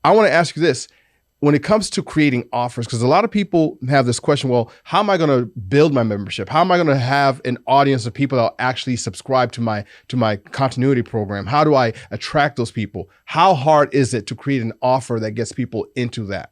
I want to ask you this. When it comes to creating offers, because a lot of people have this question, well, how am I going to build my membership? How am I going to have an audience of people that will actually subscribe to my continuity program? How do I attract those people? How hard is it to create an offer that gets people into that?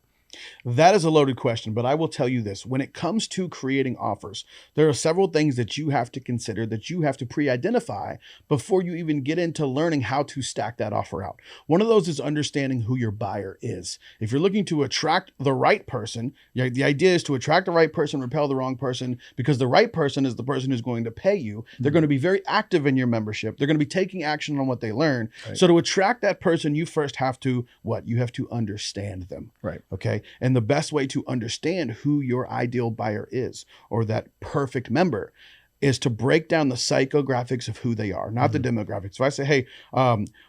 That is a loaded question, but I will tell you this. When it comes to creating offers, there are several things that you have to consider, that you have to pre-identify before you even get into learning how to stack that offer out. One of those is understanding who your buyer is. If you're looking to attract the right person, the idea is to attract the right person, repel the wrong person, because the right person is the person who's going to pay you. They're going to be very active in your membership. They're going to be taking action on what they learn. Right. So to attract that person, you first have to, you have to understand them. Right. Okay. And the best way to understand who your ideal buyer is, or that perfect member, is to break down the psychographics of who they are, not the demographics. So I say, hey,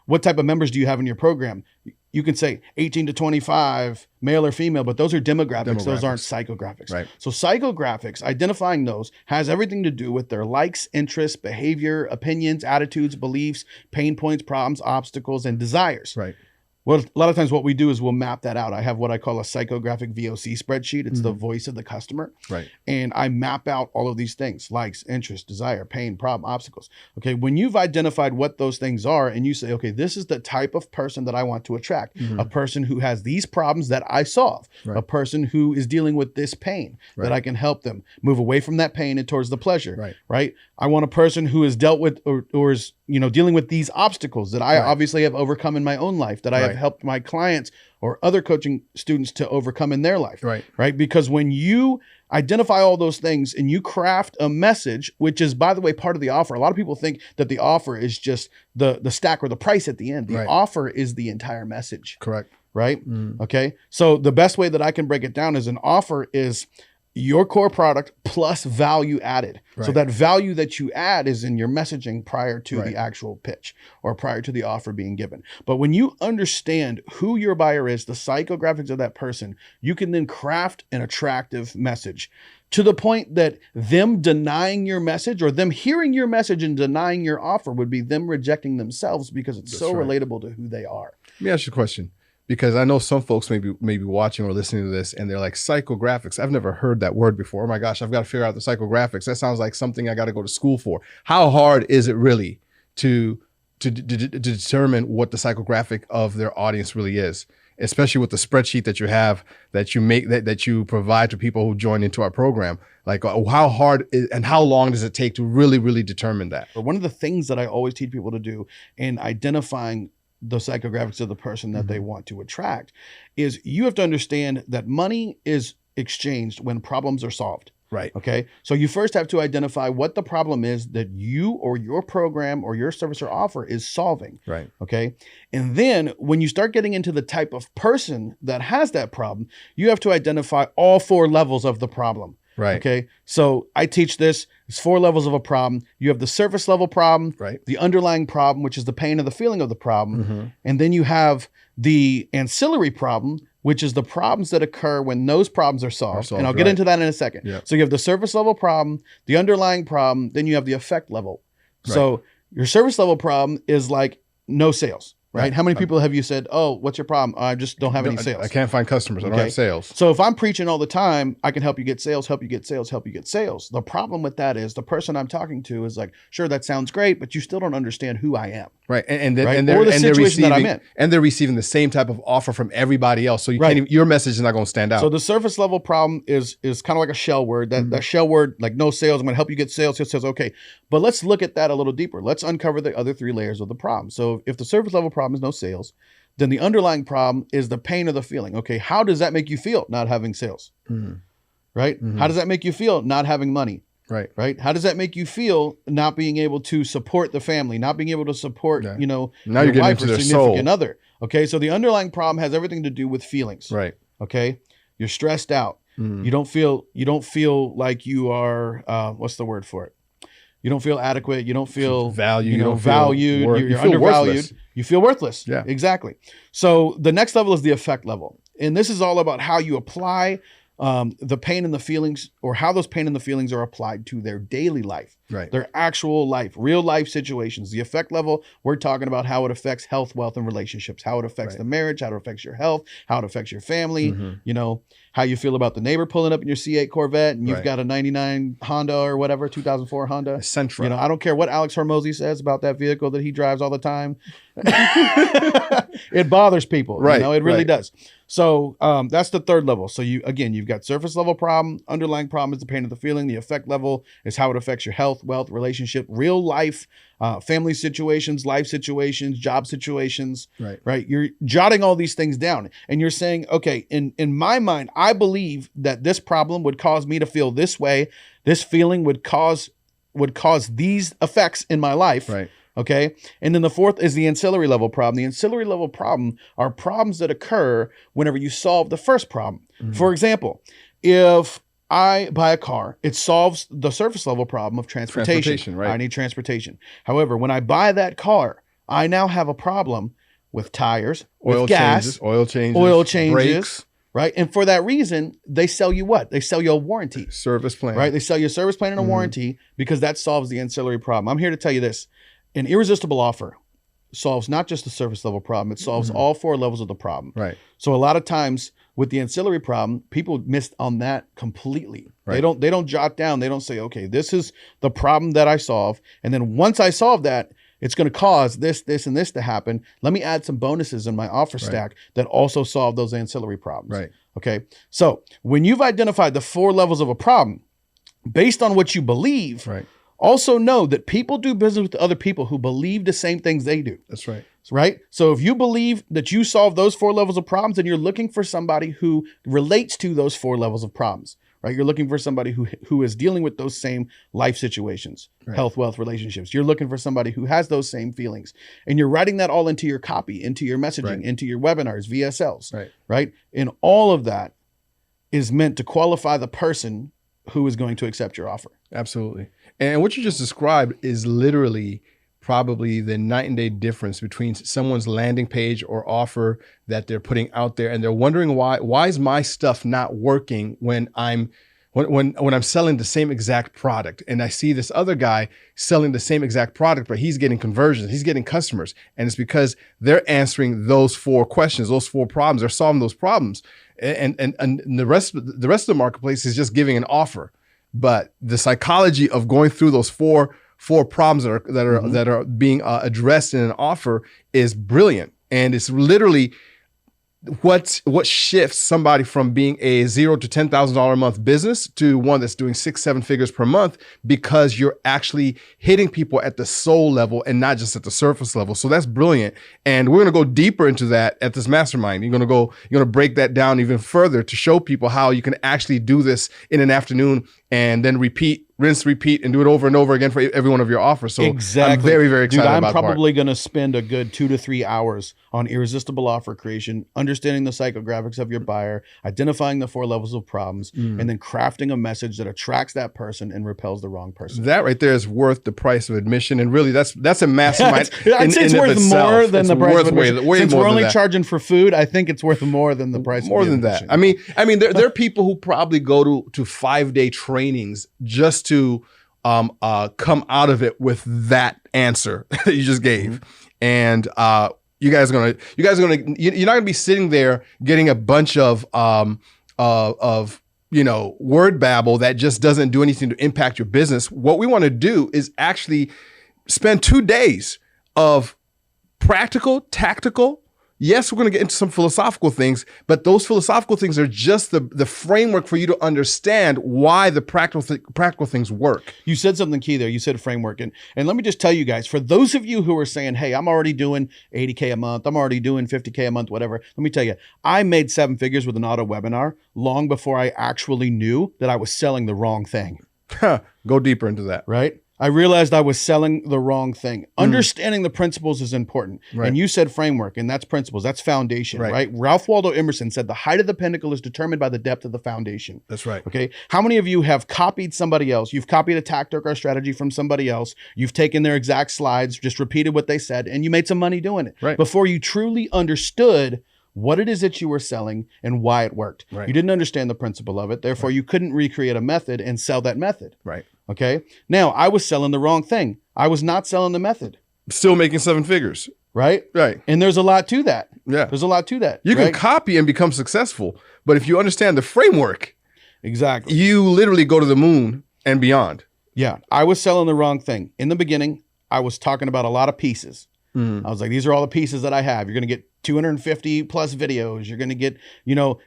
what type of members do you have in your program? You can say 18 to 25, male or female, but those are demographics. Those aren't psychographics. Right. So psychographics, identifying those, has everything to do with their likes, interests, behavior, opinions, attitudes, beliefs, pain points, problems, obstacles, and desires. Right. Well, a lot of times what we do is we'll map that out. I have what I call a psychographic VOC spreadsheet. It's the voice of the customer. Right. And I map out all of these things: likes, interests, desire, pain, problem, obstacles. Okay. When you've identified what those things are and you say, okay, this is the type of person that I want to attract, a person who has these problems that I solve, a person who is dealing with this pain that I can help them move away from that pain and towards the pleasure. Right. I want a person who has dealt with or is, dealing with these obstacles that I obviously have overcome in my own life, that I have helped my clients or other coaching students to overcome in their life. Right. Because when you identify all those things and you craft a message, which is, by the way, part of the offer. A lot of people think that the offer is just the stack or the price at the end. The offer is the entire message. Correct. Right. Okay. So the best way that I can break it down is an offer is your core product plus value added. So that value that you add is in your messaging prior to the actual pitch or prior to the offer being given. But when you understand who your buyer is, the psychographics of that person, you can then craft an attractive message to the point that them denying your message, or them hearing your message and denying your offer, would be them rejecting themselves, because it's relatable to who they are. Let me ask you a question. Because I know some folks may be watching or listening to this and they're like, psychographics. I've never heard that word before. Oh my gosh, I've got to figure out the psychographics. That sounds like something I got to go to school for. How hard is it really to determine what the psychographic of their audience really is? Especially with the spreadsheet that you have, that you make, that you provide to people who join into our program. Like, how hard and how long does it take to really determine that? But one of the things that I always teach people to do in identifying the psychographics of the person that they want to attract is, you have to understand that money is exchanged when problems are solved. Right. Okay. So you first have to identify what the problem is that you or your program or your service or offer is solving. Right. Okay. And then when you start getting into the type of person that has that problem, you have to identify all 4 levels of the problem. Right. Okay. So I teach this. It's 4 levels of a problem. You have the surface level problem, the underlying problem, which is the pain or the feeling of the problem. And then you have the ancillary problem, which is the problems that occur when those problems are solved. And I'll get into that in a second. Yep. So you have the surface level problem, the underlying problem, then you have the effect level. So your surface level problem is like no sales. Right? How many people have you said, oh, what's your problem? I just don't have any sales. I can't find customers. I don't have sales. So if I'm preaching all the time, I can help you get sales, help you get sales, help you get sales. The problem with that is the person I'm talking to is like, sure, that sounds great, but you still don't understand who I am. Right. And they're receiving the same type of offer from everybody else. So you can't even, your message is not going to stand out. So the surface level problem is kind of like a shell word. That shell word, like no sales, I'm going to help you get sales. It says, okay, but let's look at that a little deeper. Let's uncover the other 3 layers of the problem. So if the surface level problem is no sales, then the underlying problem is the pain or the feeling. Okay, how does that make you feel not having sales? Right? How does that make you feel not having money? Right. How does that make you feel not being able to support the family, not being able to support, now your you're getting wife into or their significant soul. other? Okay. So the underlying problem has everything to do with feelings. Right. Okay. You're stressed out. You don't feel like you are, what's the word for it? You don't feel adequate. You don't feel valued. You don't valued. You're undervalued. Worthless. You feel worthless. Yeah. Exactly. So the next level is the effect level. And this is all about how you apply the pain and the feelings, or how those pain and the feelings are applied to their daily life, Right. their actual life, real life situations. The effect level, we're talking about how it affects health, wealth, and relationships, how it affects Right. the marriage, how it affects your health, how it affects your family, Mhm. you know, how you feel about the neighbor pulling up in your C8 Corvette and you've Right. got a 99 Honda or whatever, 2004 Honda. Sentra. You know, I don't care what Alex Hormozy says about that vehicle that he drives all the time. It bothers people. Right, You know, it really right. does. So that's the third level. So you've got surface level problem, underlying problem is the pain of the feeling. The effect level is how it affects your health, wealth, relationship, real life, family situations, life situations, job situations. Right. Right. You're jotting all these things down and you're saying, okay, in my mind, I believe that this problem would cause me to feel this way. This feeling would cause these effects in my life. Right. Okay. And then the fourth is the ancillary level problem. The ancillary level problem are problems that occur whenever you solve the first problem. Mhm. For example, if I buy a car, it solves the surface level problem of transportation. Right. I need transportation. However, when I buy that car, I now have a problem with tires, Oil with gas, changes, oil changes, brakes, right? And for that reason, they sell you what? They sell you a warranty. service plan. Right? They sell you a service plan and a Mhm. warranty because that solves the ancillary problem. I'm here to tell you this. An irresistible offer solves not just the surface level problem, it solves Mhm. all four levels of the problem. Right. So a lot of times with the ancillary problem, people miss on that completely. Right. They don't jot down, they don't say, okay, this is the problem that I solve. And then once I solve that, it's going to cause this, this, and this to happen. Let me add some bonuses in my offer Right. stack that also solve those ancillary problems. Right. Okay. So when you've identified the four levels of a problem, based on what you believe, Right. also know that people do business with other people who believe the same things they do. That's right. Right? So if you believe that you solve those four levels of problems, then you're looking for somebody who relates to those four levels of problems. Right? You're looking for somebody who is dealing with those same life situations, Right. health, wealth, relationships. You're looking for somebody who has those same feelings. And you're writing that all into your copy, into your messaging, Right. into your webinars, VSLs. Right. Right? And all of that is meant to qualify the person who is going to accept your offer. Absolutely. And what you just described is literally probably the night and day difference between someone's landing page or offer that they're putting out there, and they're wondering why is my stuff not working when I'm selling the same exact product, and I see this other guy selling the same exact product, but he's getting conversions, he's getting customers, and it's because they're answering those four questions, those four problems, they're solving those problems, and the rest of the marketplace is just giving an offer. But the psychology of going through those four problems that are being addressed in an offer is brilliant, and it's literally what shifts somebody from being a $0 to $10,000 a month business to one that's doing 6-7 figures per month, because you're actually hitting people at the soul level and not just at the surface level. So that's brilliant, and we're going to go deeper into that at this mastermind. You're going to break that down even further to show people how you can actually do this in an afternoon and then rinse, repeat, and do it over and over again for every one of your offers. So exactly. I'm very, very excited about I'm probably going to spend a good 2 to 3 hours on irresistible offer creation, understanding the psychographics of your buyer, identifying the four levels of problems, and then crafting a message that attracts that person and repels the wrong person. That right there is worth the price of admission. And really, that's a mastermind. I'd say it's worth more than the price of admission. Since we're only that. Charging for food, I think it's worth more than the price More of than admission. that. I mean, there are people who probably go to 5-day trainings just to come out of it with that answer that you just gave. And you're not gonna be sitting there getting a bunch of word babble that just doesn't do anything to impact your business. What we want to do is actually spend 2 days of practical, tactical. Yes, we're going to get into some philosophical things, but those philosophical things are just the framework for you to understand why the practical things work. You said something key there. You said framework. And let me just tell you guys, for those of you who are saying, hey, I'm already doing 80K a month, I'm already doing 50K a month, whatever. Let me tell you, I made 7 figures with an auto webinar long before I actually knew that I was selling the wrong thing. Go deeper into that. Right? I realized I was selling the wrong thing. Understanding the principles is important. Right. And you said framework, and that's principles. That's foundation, right? Ralph Waldo Emerson said the height of the pinnacle is determined by the depth of the foundation. That's right. Okay. How many of you have copied somebody else? You've copied a tactic or a strategy from somebody else. You've taken their exact slides, just repeated what they said, and you made some money doing it. Right. Before you truly understood what it is that you were selling and why it worked. Right. You didn't understand the principle of it. Therefore, you couldn't recreate a method and sell that method. Right. Okay. Now, I was selling the wrong thing. I was not selling the method. Still making 7 figures. Right. Right. And there's a lot to that. Yeah. There's a lot to that. You can right? copy and become successful, but if you understand the framework, Exactly. you literally go to the moon and beyond. Yeah. I was selling the wrong thing. In the beginning, I was talking about a lot of pieces. I was like, these are all the pieces that I have. You're going to get 250 plus videos. You're going to get,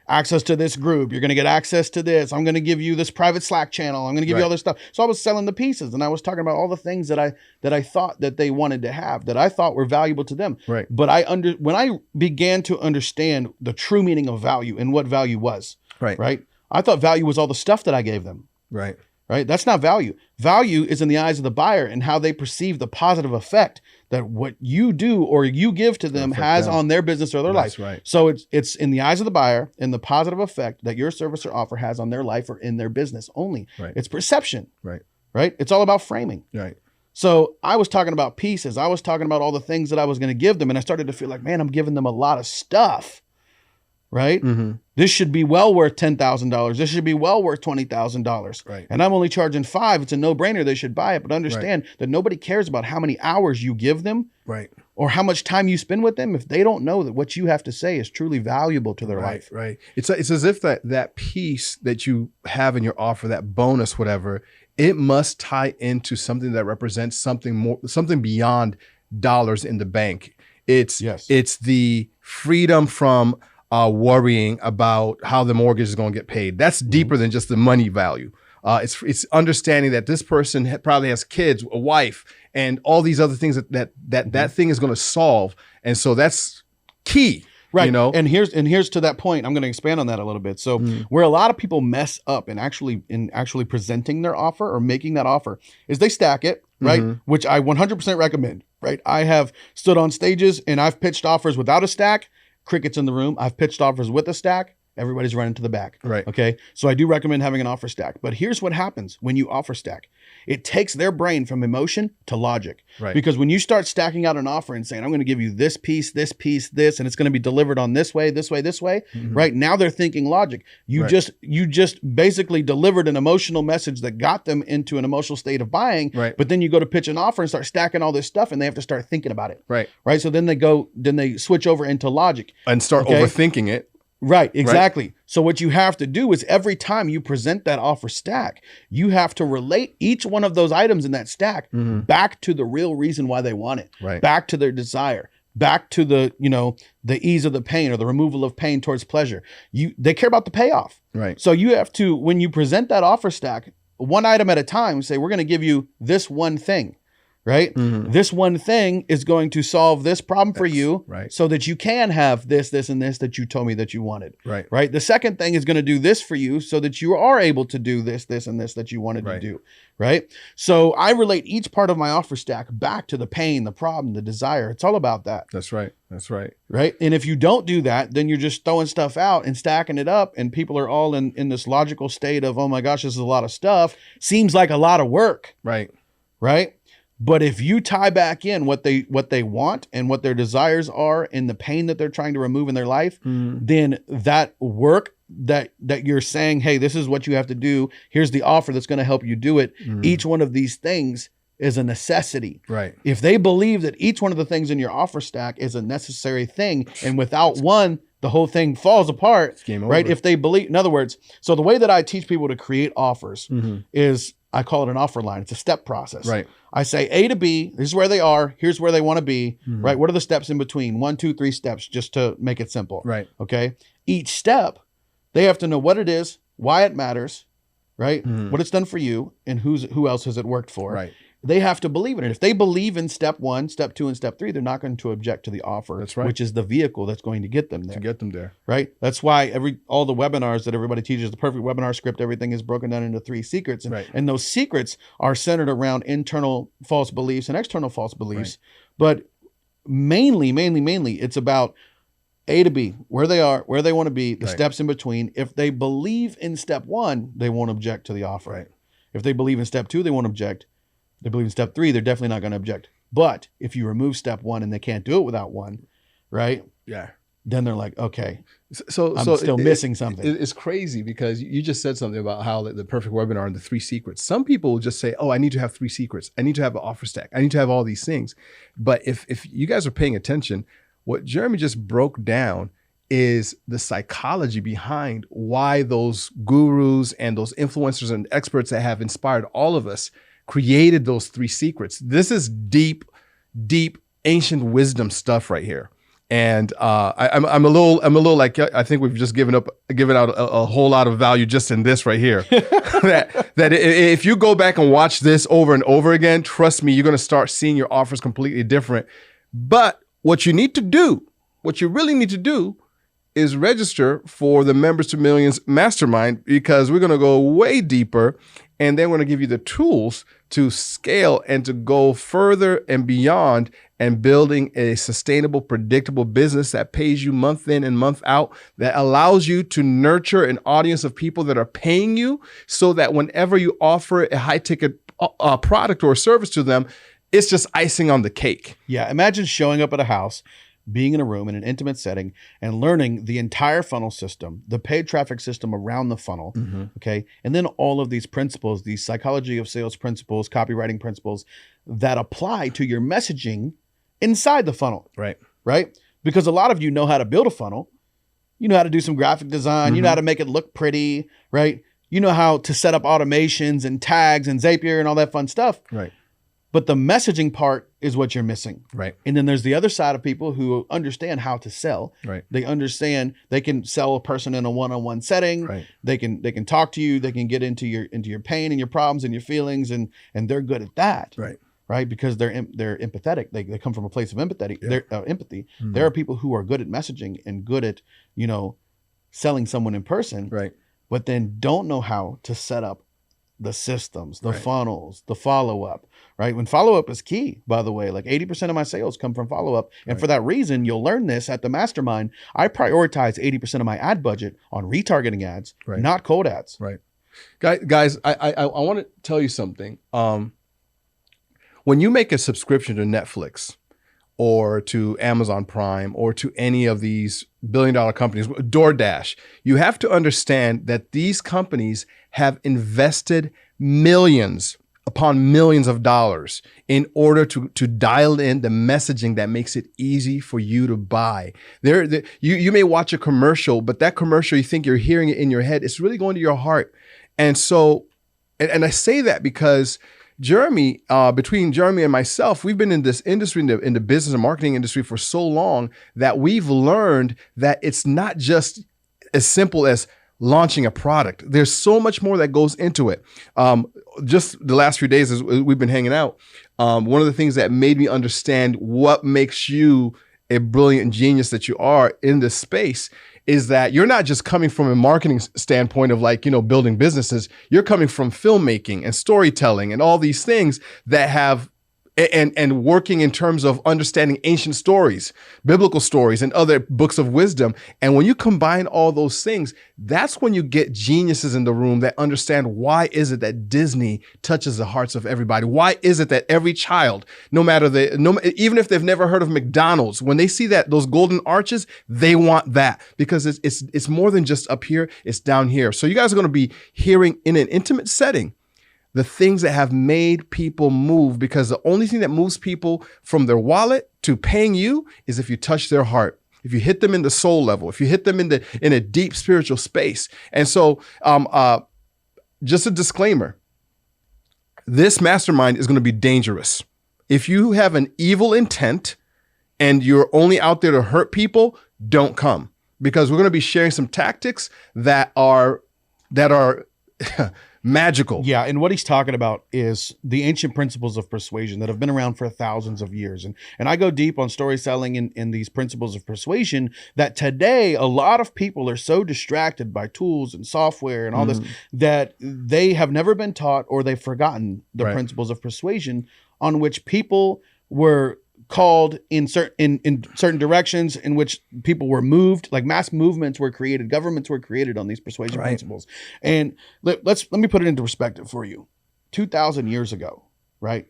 access to this group. You're going to get access to this. I'm going to give you this private Slack channel. I'm going to give you all this stuff. So I was selling the pieces, and I was talking about all the things that I thought that they wanted to have, that I thought were valuable to them. Right. But when I began to understand the true meaning of value and what value was, right? I thought value was all the stuff that I gave them. Right. Right? That's not value. Value is in the eyes of the buyer and how they perceive the positive effect that what you do or you give to them has on their business or their life. Right. So it's in the eyes of the buyer and the positive effect that your service or offer has on their life or in their business only. Right. It's perception. Right. Right? It's all about framing. Right. So I was talking about pieces. I was talking about all the things that I was going to give them. And I started to feel like, man, I'm giving them a lot of stuff. Right? Mm-hmm. This should be well worth $10,000. This should be well worth $20,000. Right. And I'm only charging $5,000. It's a no-brainer. They should buy it. But understand that nobody cares about how many hours you give them, Right. or how much time you spend with them if they don't know that what you have to say is truly valuable to their life. Right. It's as if that piece that you have in your offer, that bonus, whatever, it must tie into something that represents something more, something beyond dollars in the bank. It's the freedom from worrying about how the mortgage is going to get paid. That's deeper than just the money value. It's understanding that this person probably has kids, a wife, and all these other things that thing is going to solve. And so that's key. Right. And here's to that point. I'm going to expand on that a little bit. So where a lot of people mess up in actually presenting their offer or making that offer is they stack it, right? Which I 100% recommend, right? I have stood on stages and I've pitched offers without a stack. Crickets in the room. I've pitched offers with a stack. Everybody's running to the back. Right. Okay. So I do recommend having an offer stack. But here's what happens when you offer stack. It takes their brain from emotion to logic. Right. Because when you start stacking out an offer and saying, I'm going to give you this piece, this, and it's going to be delivered on this way, right? Now they're thinking logic. You just basically delivered an emotional message that got them into an emotional state of buying. Right. But then you go to pitch an offer and start stacking all this stuff and they have to start thinking about it. Right. Right. So then they switch over into logic. And start overthinking it. Right, exactly. Right. So what you have to do is every time you present that offer stack, you have to relate each one of those items in that stack back to the real reason why they want it, back to their desire, back to the ease of the pain or the removal of pain towards pleasure. They care about the payoff. Right. So you have to, when you present that offer stack, one item at a time, say, we're going to give you this one thing. Right? This one thing is going to solve this problem for you so that you can have this, and this that you told me that you wanted. Right. Right. The second thing is going to do this for you so that you are able to do this, and this that you wanted to do. Right. So I relate each part of my offer stack back to the pain, the problem, the desire. It's all about that. That's right. Right. And if you don't do that, then you're just throwing stuff out and stacking it up. And people are all in this logical state of, oh my gosh, this is a lot of stuff. Seems like a lot of work. Right. Right. But if you tie back in what they want and what their desires are and the pain that they're trying to remove in their life, then that work that you're saying, hey, this is what you have to do. Here's the offer that's going to help you do it. Each one of these things is a necessity. Right. If they believe that each one of the things in your offer stack is a necessary thing, and without one, the whole thing falls apart. It's game over. Right. If they believe, in other words, so the way that I teach people to create offers is I call it an offer line. It's a step process. Right. I say A to B, this is where they are, here's where they want to be, right? What are the steps in between? 1, 2, 3 steps, just to make it simple. Right. Okay. Each step, they have to know what it is, why it matters, right? What it's done for you, and who else has it worked for. Right. They have to believe in it. If they believe in step 1, step 2, and step 3, they're not going to object to the offer. That's right. Which is the vehicle that's going to get them there. Right. That's why all the webinars that everybody teaches, the perfect webinar script, everything is broken down into 3 secrets. And those secrets are centered around internal false beliefs and external false beliefs. But mainly, it's about A to B, where they are, where they want to be, the steps in between. If they believe in step 1, they won't object to the offer. Right. If they believe in step 2, they won't object. They believe in step 3, they're definitely not going to object. But if you remove step 1 and they can't do it without 1, right? Yeah. then they're like, okay, So I'm still missing something. It's crazy because you just said something about how the perfect webinar and the 3 secrets. Some people will just say, oh, I need to have 3 secrets. I need to have an offer stack. I need to have all these things. But if you guys are paying attention, what Jeremy just broke down is the psychology behind why those gurus and those influencers and experts that have inspired all of us created those 3 secrets. This is deep, deep ancient wisdom stuff right here. And I'm a little like, I think we've just given out a whole lot of value just in this right here. that if you go back and watch this over and over again, trust me, you're going to start seeing your offers completely different. But what you really need to do is register for the Members to Millions Mastermind, because we're going to go way deeper, and then we're going to give you the tools to scale and to go further and beyond and building a sustainable, predictable business that pays you month in and month out, that allows you to nurture an audience of people that are paying you, so that whenever you offer a high ticket product or service to them, it's just icing on the cake. Yeah. Imagine showing up at a house, being in a room in an intimate setting and learning the entire funnel system, the paid traffic system around the funnel. Okay. And then all of these principles, these psychology of sales principles, copywriting principles that apply to your messaging inside the funnel. Right. Right. Because a lot of you know how to build a funnel. You know how to do some graphic design. You know how to make it look pretty. Right. You know how to set up automations and tags and Zapier and all that fun stuff. Right. But the messaging part is what you're missing. Right. And then there's the other side of people who understand how to sell. Right. They understand they can sell a person in a one-on-one setting. Right. They can talk to you. They can get into your pain and your problems and your feelings, and they're good at that. Right. Right. Because they're empathetic. They come from a place of empathy. Empathy. Mm-hmm. There are people who are good at messaging and good at, selling someone in person. Right. But then don't know how to set up the systems, the funnels, the follow-up, right? When follow-up is key, by the way, like 80% of my sales come from follow-up. And for that reason, you'll learn this at the mastermind. I prioritize 80% of my ad budget on retargeting ads, not cold ads. Right. Guys, I want to tell you something. When you make a subscription to Netflix or to Amazon Prime or to any of these billion-dollar companies, DoorDash, you have to understand that these companies have invested millions upon millions of dollars in order to dial in the messaging that makes it easy for you to buy. You may watch a commercial, but that commercial, you think you're hearing it in your head, it's really going to your heart. And so, and I say that because Jeremy, between Jeremy and myself, we've been in this industry, in the business and marketing industry for so long that we've learned that it's not just as simple as launching a product. There's so much more that goes into it. Just the last few days as we've been hanging out, one of the things that made me understand what makes you a brilliant genius that you are in this space is that you're not just coming from a marketing standpoint of building businesses. You're coming from filmmaking and storytelling and all these things that have and working in terms of understanding ancient stories, biblical stories, and other books of wisdom. And when you combine all those things, that's when you get geniuses in the room that understand why is it that Disney touches the hearts of everybody? Why is it that every child, even if they've never heard of McDonald's, when they see those golden arches, they want that, because it's more than just up here, it's down here. So you guys are going to be hearing in an intimate setting the things that have made people move, because the only thing that moves people from their wallet to paying you is if you touch their heart, if you hit them in the soul level, if you hit them in a deep spiritual space. And so just a disclaimer, this mastermind is going to be dangerous. If you have an evil intent and you're only out there to hurt people, don't come, because we're going to be sharing some tactics that are magical. Yeah. And what he's talking about is the ancient principles of persuasion that have been around for thousands of years. And I go deep on story selling and these principles of persuasion that today a lot of people are so distracted by tools and software and all this that they have never been taught, or they've forgotten the principles of persuasion on which people were called in certain directions, in which people were moved, like mass movements were created, governments were created on these persuasion principles. And let me put it into perspective for you. 2,000 years ago, right?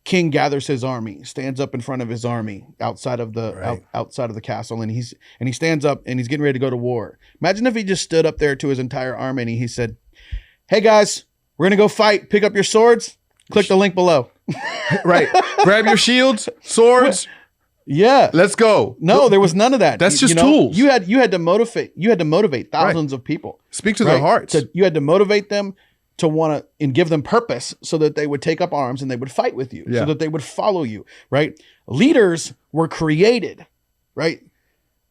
king gathers his army, stands up in front of his army outside of the Right. outside of the castle, and he stands up and he's getting ready to go to war. Imagine if he just stood up there to his entire army and he said, "Hey guys, we're gonna go fight. Pick up your swords. Click the link below." Right. Grab your shields, swords. Yeah. Let's go. No, there was none of that. That's just tools. You had to motivate thousands of people. Speak to their hearts. You had to motivate them to want to and give them purpose so that they would take up arms and they would fight with you, Yeah. so that they would follow you, right? Leaders were created, right?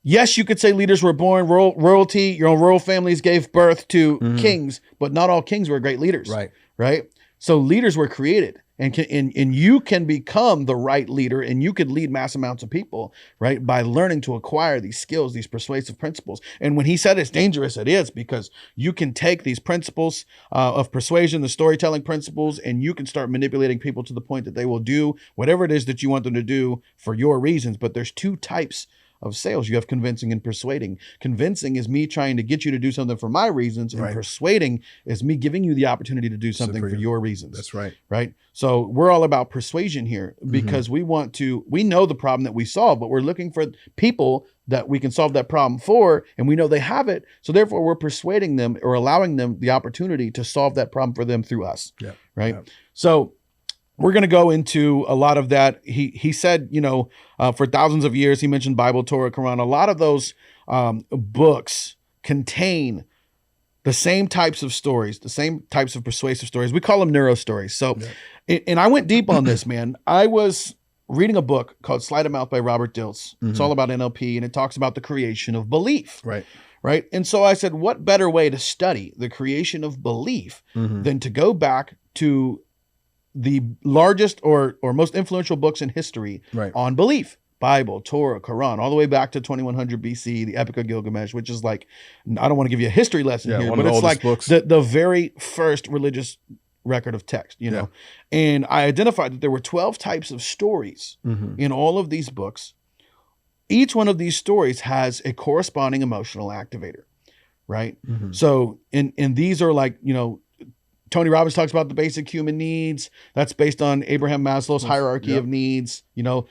Yes, you could say leaders were born, royalty, your own royal families gave birth to kings, but not all kings were great leaders, Right. right? So leaders were created, and you can become the right leader, and you could lead mass amounts of people, right? By learning to acquire these skills, these persuasive principles. And when he said it's dangerous, it is, because you can take these principles of persuasion, the storytelling principles, and you can start manipulating people to the point that they will do whatever it is that you want them to do for your reasons. But there's two types of sales. You have convincing and persuading. Convincing is me trying to get you to do something for my reasons, and Right. persuading is me giving you the opportunity to do something for your reasons. That's right. Right. So we're all about persuasion here, because we know the problem that we solve, but we're looking for people that we can solve that problem for, and we know they have it. So therefore we're persuading them or allowing them the opportunity to solve that problem for them through us. Yeah. Right. Yeah. So we're going to go into a lot of that. He said, for thousands of years, he mentioned Bible, Torah, Quran. A lot of those books contain the same types of stories, the same types of persuasive stories. We call them neuro stories. So, and I went deep on this, man. I was reading a book called Sleight of Mouth by Robert Dilts. It's all about NLP, and it talks about the creation of belief. Right. Right. And so I said, what better way to study the creation of belief than to go back to the largest or most influential books in history Right. on belief? Bible, Torah, Quran, all the way back to 2100 BC, the Epic of Gilgamesh, which is like, I don't want to give you a history lesson here, one of but the it's like oldest books. the very first religious record of text, know. And I identified that there were 12 types of stories in all of these books. Each one of these stories has a corresponding emotional activator, right? So, and these are like, Tony Robbins talks about the basic human needs. That's based on Abraham Maslow's hierarchy of needs,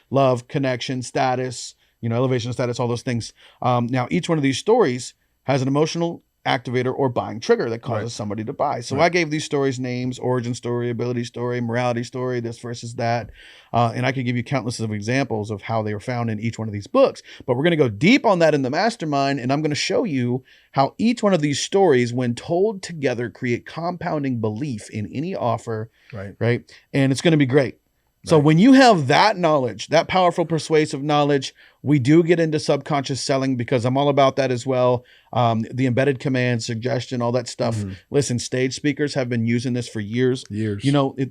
love, connection, status, elevation, status, all those things. Now, each one of these stories has an emotional activator or buying trigger that causes somebody to buy. So I gave these stories names: origin story, ability story, morality story, this versus that. And I could give you countless of examples of how they were found in each one of these books. But we're going to go deep on that in the mastermind, and I'm going to show you how each one of these stories, when told together, create compounding belief in any offer. Right. And it's going to be great. So when you have that knowledge, that powerful persuasive knowledge, we do get into subconscious selling, because I'm all about that as well. The embedded command, suggestion, all that stuff. Listen, stage speakers have been using this for years.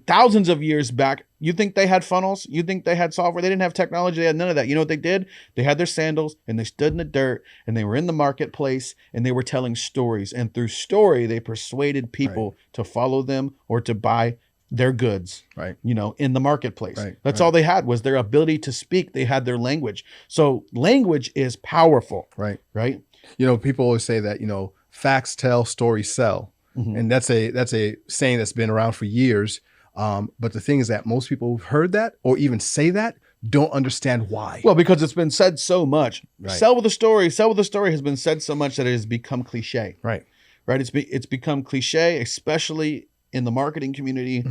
Thousands of years back. You think they had funnels? You think they had software? They didn't have technology. They had none of that. You know what they did? They had their sandals, and they stood in the dirt, and they were in the marketplace, and they were telling stories. And through story, they persuaded people to follow them or to buy their goods, in the marketplace. That's all they had, was their ability to speak. They had their language. So language is powerful. Right. People always say that, facts tell, stories sell. And that's a saying that's been around for years. But the thing is that most people who've heard that or even say that don't understand why. Well, because it's been said so much. Sell with a story has been said so much that it has become cliche. Right. It's become cliche, especially in the marketing community.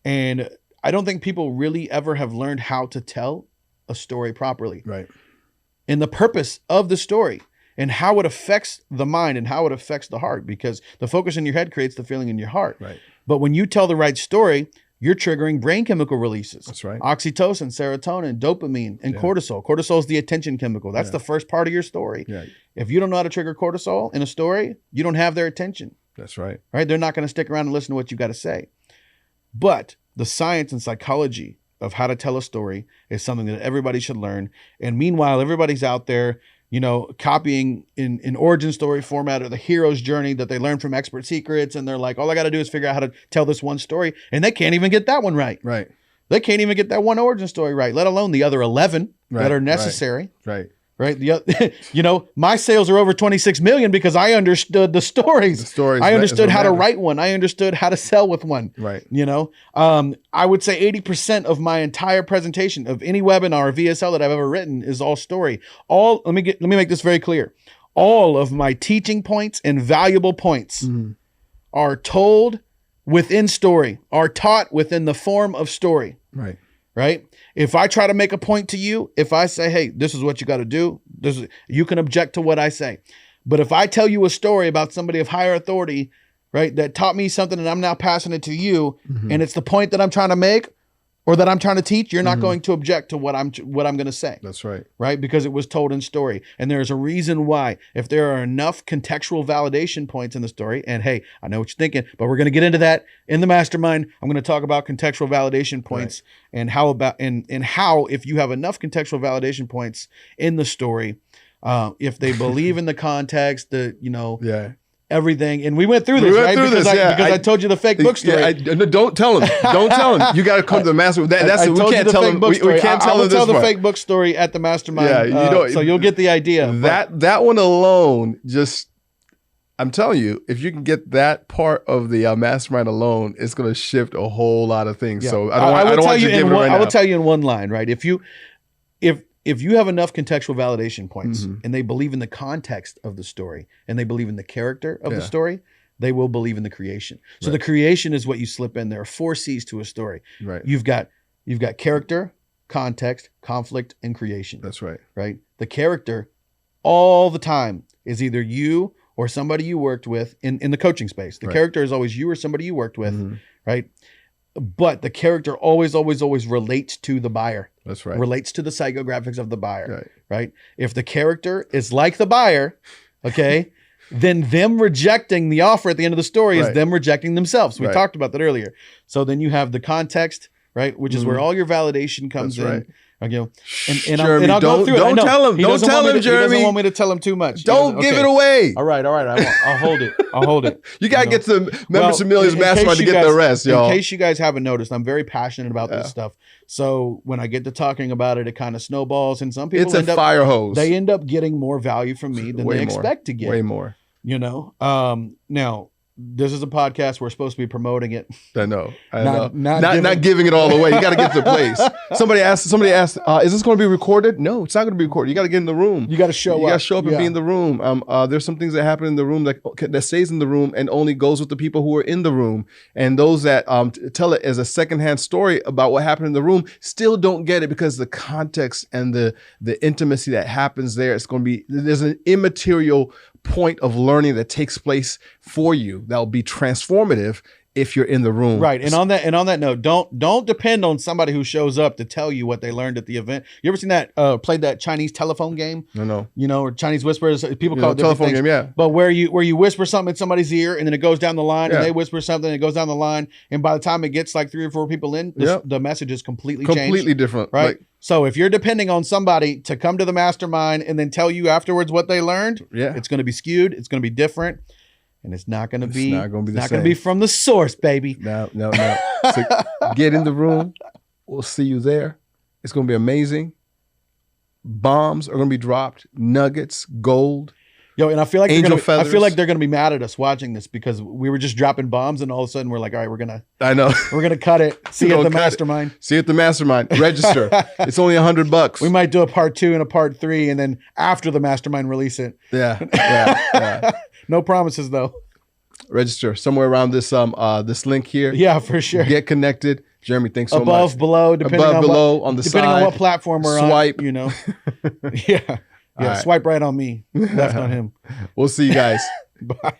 And I don't think people really ever have learned how to tell a story properly. And the purpose of the story and how it affects the mind and how it affects the heart, because the focus in your head creates the feeling in your heart. But when you tell the right story, you're triggering brain chemical releases. That's right. Oxytocin, serotonin, dopamine, and cortisol. Cortisol is the attention chemical. That's the first part of your story. If you don't know how to trigger cortisol in a story, you don't have their attention. That's right. They're not going to stick around and listen to what you got to say. But the science and psychology of how to tell a story is something that everybody should learn. And meanwhile, everybody's out there, copying in origin story format or the hero's journey that they learn from Expert Secrets. And they're like, all I got to do is figure out how to tell this one story. And they can't even get that one right. They can't even get that one origin story right, let alone the other 11 that are necessary. right? My sales are over 26 million because I understood the stories. I understood how to write one. I understood how to sell with one. Right. I would say 80% of my entire presentation of any webinar or VSL that I've ever written is all story. Let me make this very clear. All of my teaching points and valuable points are told within story, are taught within the form of story. Right. Right. If I try to make a point to you, if I say, hey, this is what you got to do, you can object to what I say. But if I tell you a story about somebody of higher authority, right, that taught me something and I'm now passing it to you, and it's the point that I'm trying to make or that I'm trying to teach, you're not going to object to what I'm going to say. That's right. Right? Because it was told in story. And there's a reason why. If there are enough contextual validation points in the story, and hey, I know what you're thinking, but we're going to get into that in the mastermind. I'm going to talk about contextual validation points and how if you have enough contextual validation points in the story, if they believe in the context, everything. And we went through this, right? Because I told you the fake book story. Don't tell him. Don't tell him. You got to come to the mastermind. We can't tell him. We can't tell him this. I'll tell the fake book story at the mastermind. Yeah, so you'll get the idea. That one alone, I'm telling you, if you can get that part of the mastermind alone, it's going to shift a whole lot of things. Yeah. So I don't want you to give it right now. I will tell you in one line, right? If you have enough contextual validation points and they believe in the context of the story and they believe in the character of the story, they will believe in the creation. So the creation is what you slip in. There are 4 C's to a story. Right. You've got character, context, conflict, and creation. That's right. Right. The character all the time is either you or somebody you worked with in the coaching space. The character is always you or somebody you worked with. Right. But the character always relates to the buyer. That's right. Relates to the psychographics of the buyer. Right. If the character is like the buyer, okay, then them rejecting the offer at the end of the story is them rejecting themselves. We talked about that earlier. So then you have the context, right, which is where all your validation comes in. Right. And I'll go through it. Don't tell him. Don't tell him, Jeremy. He doesn't want me to tell him too much. Don't give it away. All right. I'll hold it. You got to get to the Members of Millions Mastermind to get the rest, y'all. In case you guys haven't noticed, I'm very passionate about this stuff. So when I get to talking about it, it kind of snowballs. And some people fire hose. They end up getting more value from me than they expect to get. Way more. Now, this is a podcast. We're supposed to be promoting it. I know. Not giving it all away. You got to get to the place. Somebody asked, is this going to be recorded? No, it's not going to be recorded. You got to get in the room. You got to show up. You got to show up and be in the room. There's some things that happen in the room that stays in the room and only goes with the people who are in the room. And those that tell it as a secondhand story about what happened in the room still don't get it because the context and the intimacy that happens there, there's an immaterial point of learning that takes place for you that will be transformative if you're in the room. Right. And on that note, don't depend on somebody who shows up to tell you what they learned at the event. You ever seen that played that Chinese telephone game? No. Or Chinese whispers, people call it telephone things. game, yeah. But where you whisper something in somebody's ear and then it goes down the line and they whisper something and it goes down the line and by the time it gets like 3 or 4 people in, the message is completely changed. Different. Right. So if you're depending on somebody to come to the mastermind and then tell you afterwards what they learned, it's going to be skewed. It's going to be different. And it's not going to be from the source, baby. No. So get in the room. We'll see you there. It's going to be amazing. Bombs are going to be dropped. Nuggets, gold. Yo, and I feel like feathers. they're going to be mad at us watching this because we were just dropping bombs and all of a sudden we're like, all right, we're going to cut it. See you at the mastermind. See you at the mastermind. Register. It's only $100. We might do a part 2 and a part 3 and then after the mastermind release it. Yeah. No promises though. Register somewhere around this link here. Yeah, for sure. Get connected. Jeremy, thanks so much. Above, below, depending on what platform we're Swipe. on. Yeah. Right. Swipe right on me, left on him. We'll see you guys. Bye.